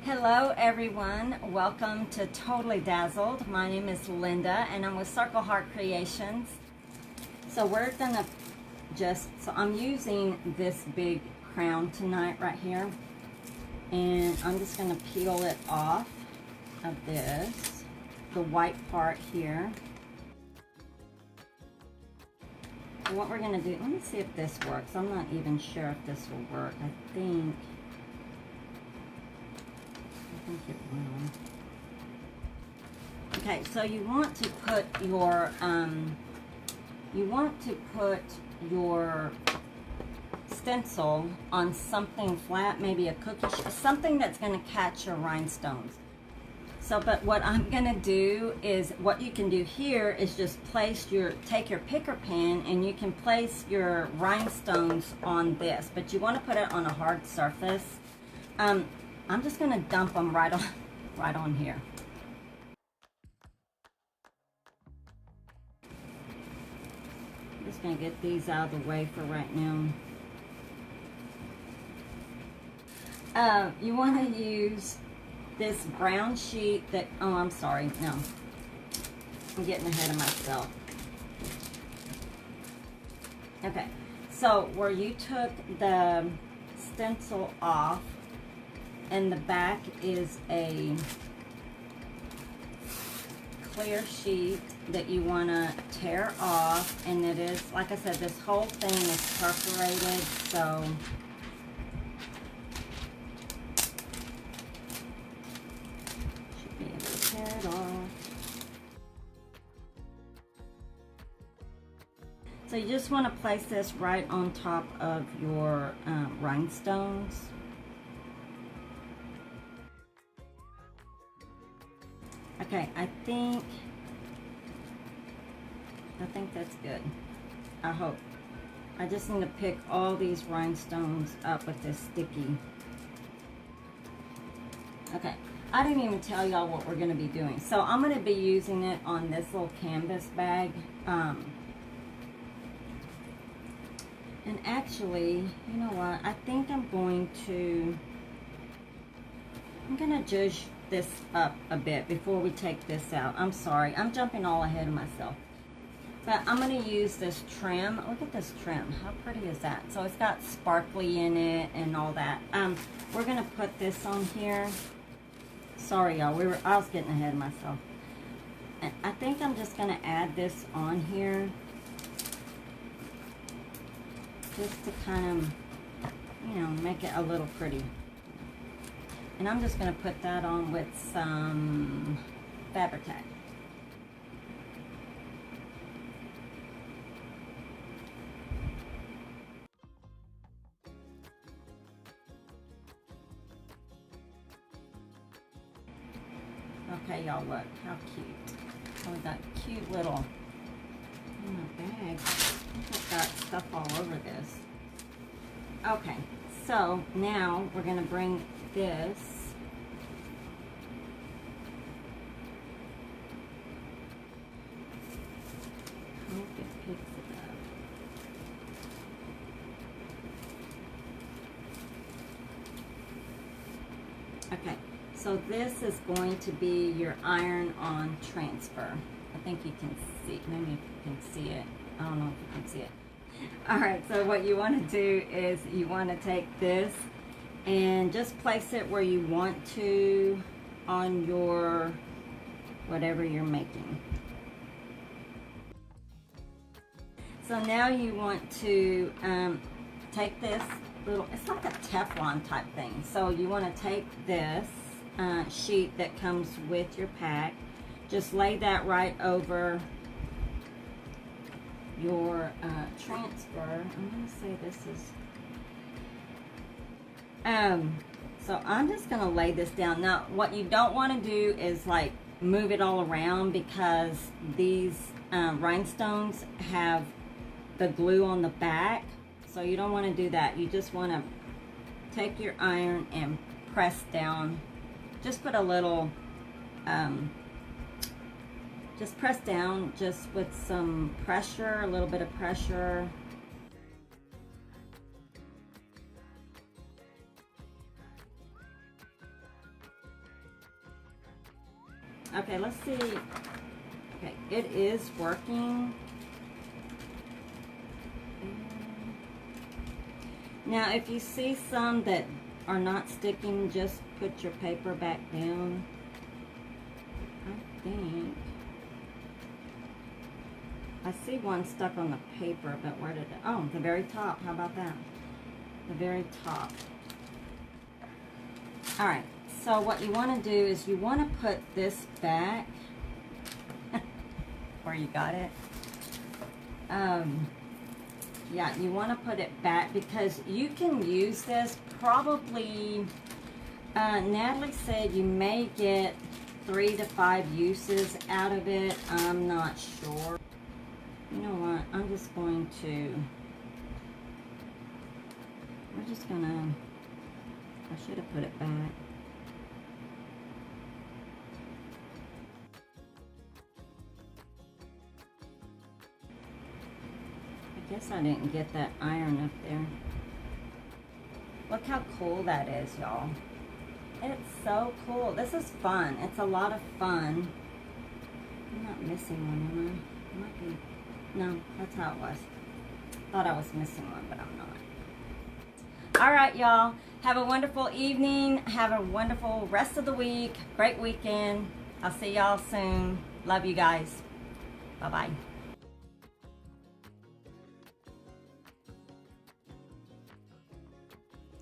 Hello everyone, welcome to Totally Dazzled. My name is Linda and I'm with Circle Heart Creations. So we're gonna I'm using this big crown tonight right here, and I'm just gonna peel it off of this, the white part here. What we're gonna do, let me see if this works. I'm not even sure if this will work. I think it will. Okay, so you want to put your stencil on something flat, maybe a cookie sheet, something that's going to catch your rhinestones. So, but what I'm going to do is, what you can do here is just take your picker pen and you can place your rhinestones on this, but you want to put it on a hard surface. I'm just going to dump them right on here. I'm just going to get these out of the way for right now. You want to use this brown sheet that, oh, I'm sorry, no. I'm getting ahead of myself. Okay, so where you took the stencil off, and the back is a clear sheet that you want to tear off, and it is, like I said, this whole thing is perforated, so should be able to tear it off. So you just want to place this right on top of your rhinestones. Okay, I think that's good. I hope. I just need to pick all these rhinestones up with this sticky. Okay, I didn't even tell y'all what we're going to be doing. So I'm going to be using it on this little canvas bag. And actually, you know what? I think I'm going to judge this up a bit before we take this out. I'm sorry, I'm jumping all ahead of myself. But I'm going to use this trim. Look at this trim. How pretty is that? So it's got sparkly in it and all that. We're going to put this on here. Sorry, y'all. I was getting ahead of myself. And I think I'm just going to add this on here, just to kind of, you know, make it a little pretty. And I'm just going to put that on with some fabric tack. Okay, y'all, look how cute. So we got cute little, oh, my bag. I've got stuff all over this. Okay, so now we're going to bring this Okay, so this is going to be your iron-on transfer. I think you can see, maybe you can see it. I don't know if you can see it. All right, so what you want to do is you want to take this and just place it where you want to on your whatever you're making. So now you want to take this little, it's like a Teflon type thing. So you want to take this sheet that comes with your pack, just lay that right over your transfer. I'm going to say this is, so I'm just going to lay this down. Now what you don't want to do is like move it all around, because these rhinestones have the glue on the back, so you don't want to do that. You just want to take your iron and press down. Just put a little just press down, just with some pressure, a little bit of pressure. Okay, let's see. Okay, it is working. Now, if you see some that are not sticking, just put your paper back down. I think I see one stuck on the paper, but where did it? Oh, the very top. How about that? The very top. All right. So what you want to do is you want to put this back where you got it. Yeah, you want to put it back because you can use this probably. Natalie said you may get 3 to 5 uses out of it. I'm not sure. You know what? I'm just going to. We're just gonna. I should have put it back. I guess I didn't get that iron up there. Look how cool that is, y'all. It's so cool. This is fun. It's a lot of fun. I'm not missing one, am I? Might be. No, that's how it was. Thought I was missing one, but I'm not. All right, y'all. Have a wonderful evening. Have a wonderful rest of the week. Great weekend. I'll see y'all soon. Love you guys. Bye-bye.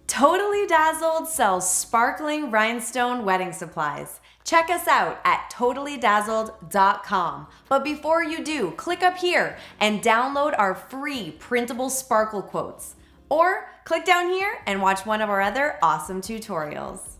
Totally Dazzled sells sparkling rhinestone wedding supplies. Check us out at totallydazzled.com. But before you do, click up here and download our free Printable Sparkle Quotes. Or click down here and watch one of our other awesome tutorials.